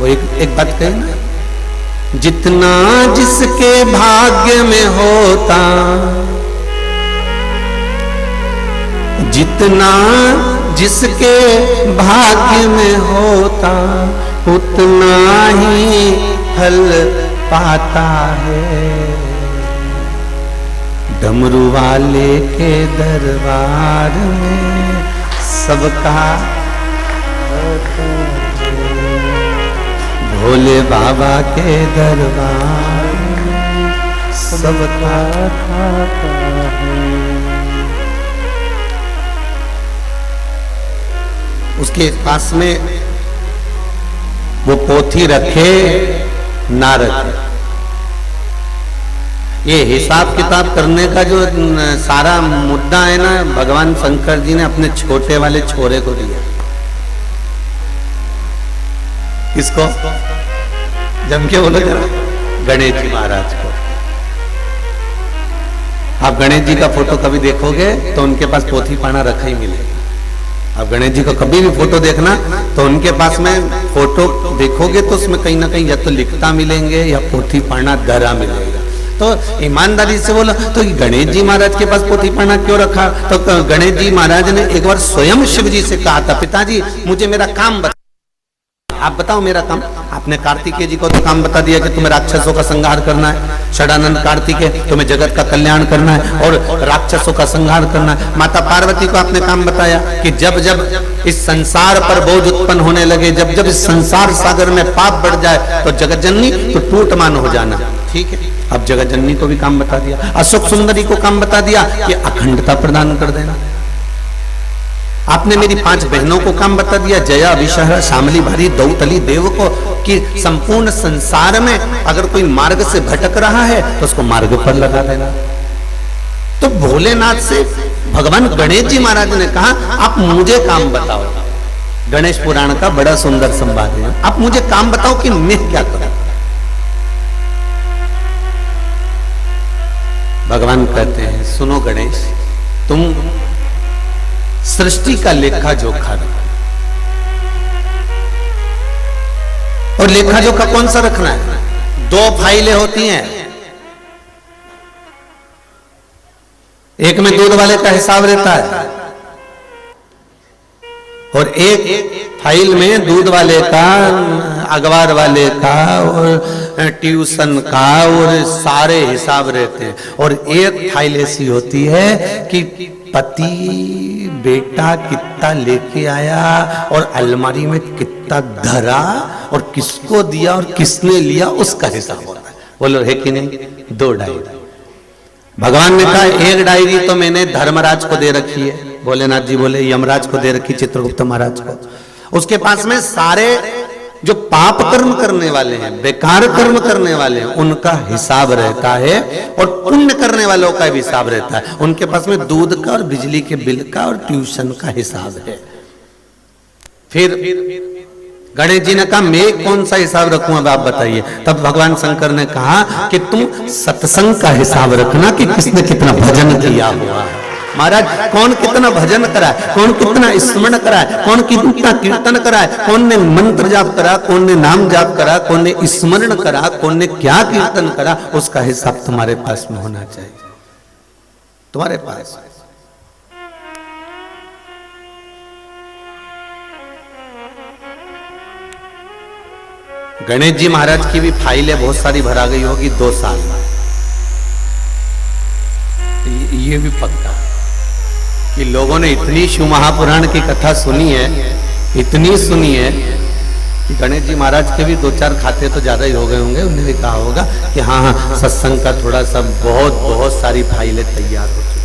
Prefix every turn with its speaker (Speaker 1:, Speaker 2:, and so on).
Speaker 1: वो एक बात कही ना, जितना जिसके भाग्य में होता, जितना जिसके भाग्य में होता उतना ही फल पाता है। डमरू वाले के दरबार में सबका, भोले बाबा के दरबार में सबका खाता है। उसके पास में वो पोथी रखे ना रखे, ये हिसाब किताब करने का जो सारा मुद्दा है ना, भगवान शंकर जी ने अपने छोटे वाले छोरे को दिया। किसको? जम के बोलो जरा, गणेश जी महाराज को। आप गणेश जी का फोटो कभी देखोगे तो उनके पास पोथी पाना रखा ही मिलेगा। आप गणेश जी को कभी भी फोटो देखना तो उनके पास में फोटो देखोगे तो उसमें कहीं ना कहीं या तो लिखता मिलेंगे या पोथी पाना धरा मिलेगा। तो ईमानदारी से बोलो, तो गणेश जी महाराज के पास पोथी पाना क्यों रखा? तो गणेश जी महाराज ने एक बार स्वयं शिव जी से कहा था, पिताजी मुझे मेरा काम बता, आप बताओ मेरा काम। आपने कार्तिकेय जी को तो काम बता दिया कि तुम्हें राक्षसों का संहार करना है, षडानंद कार्तिकेय तुम्हें जगत का कल्याण करना है और राक्षसों का संहार करना है। माता पार्वती को आपने काम बताया कि जब जब इस संसार पर बोझ उत्पन्न होने लगे, जब जब इस संसार सागर में पाप बढ़ जाए तो जगतजननी तो टूटमान हो जाना। ठीक है, अब जगतजननी को भी काम बता दिया। अशोक सुंदरी को काम बता दिया कि अखंडता प्रदान कर देना। आपने मेरी 5 बहनों को काम बता दिया, जया, विषहरा, शामली, भारी, दौतली, देव को, कि संपूर्ण संसार में अगर कोई मार्ग से भटक रहा है तो उसको मार्ग पर लगा देना। तो भोलेनाथ से भगवान गणेश जी महाराज ने कहा, आप मुझे काम बताओ। गणेश पुराण का बड़ा सुंदर संवाद है, आप मुझे काम बताओ कि मैं क्या करूं। भगवान कहते हैं, सुनो गणेश, तुम सृष्टि का लेखा जोखा रखो। और लेखा जोखा कौन सा रखना है? 2 फाइलें होती हैं, एक में दूध वाले का हिसाब रहता है और एक फाइल में दूध वाले का, अखबार वाले का और ट्यूशन का और सारे हिसाब रहते हैं। और एक फाइल ऐसी होती है कि पति बेटा कितना लेके आया और अलमारी में कितना धरा और किसको दिया और किसने लिया, उसका हिसाब होता है। बोलो है कि नहीं? 2 डायरी। भगवान ने कहा, एक डायरी तो मैंने धर्मराज को दे रखी है। भोलेनाथ जी बोले यमराज को दे रखी, चित्रगुप्त महाराज को। उसके पास में सारे जो पाप कर्म करने वाले हैं, बेकार कर्म करने वाले हैं, उनका हिसाब रहता है और पुण्य करने वालों का भी हिसाब रहता है। उनके पास में दूध का और बिजली के बिल का और ट्यूशन का हिसाब है। फिर गणेश जी ने कहा, मैं कौन सा हिसाब रखूं, अब आप बताइए। तब भगवान शंकर ने कहा कि तुम सत्संग का हिसाब रखना कि किसने कितना भजन किया हुआ है। महाराज, कौन कितना भजन करा है, कौन कितना स्मरण करा है, कौन कितना कीर्तन करा है, कौन ने मंत्र जाप करा, कौन ने नाम जाप करा, कौन ने स्मरण करा, कौन ने क्या कीर्तन करा, उसका हिसाब तुम्हारे पास में होना चाहिए, तुम्हारे पास। गणेश जी महाराज की भी फाइलें बहुत सारी भरा गई होगी 2 साल में। ये भी पक्का कि लोगों ने इतनी शिव महापुराण की कथा सुनी है, इतनी सुनी है कि गणेश जी महाराज के भी 2-4 खाते तो ज्यादा ही हो गए होंगे। उन्हें भी कहा होगा कि हाँ हाँ, सत्संग का थोड़ा सा बहुत सारी फाइलें तैयार हो चुकी।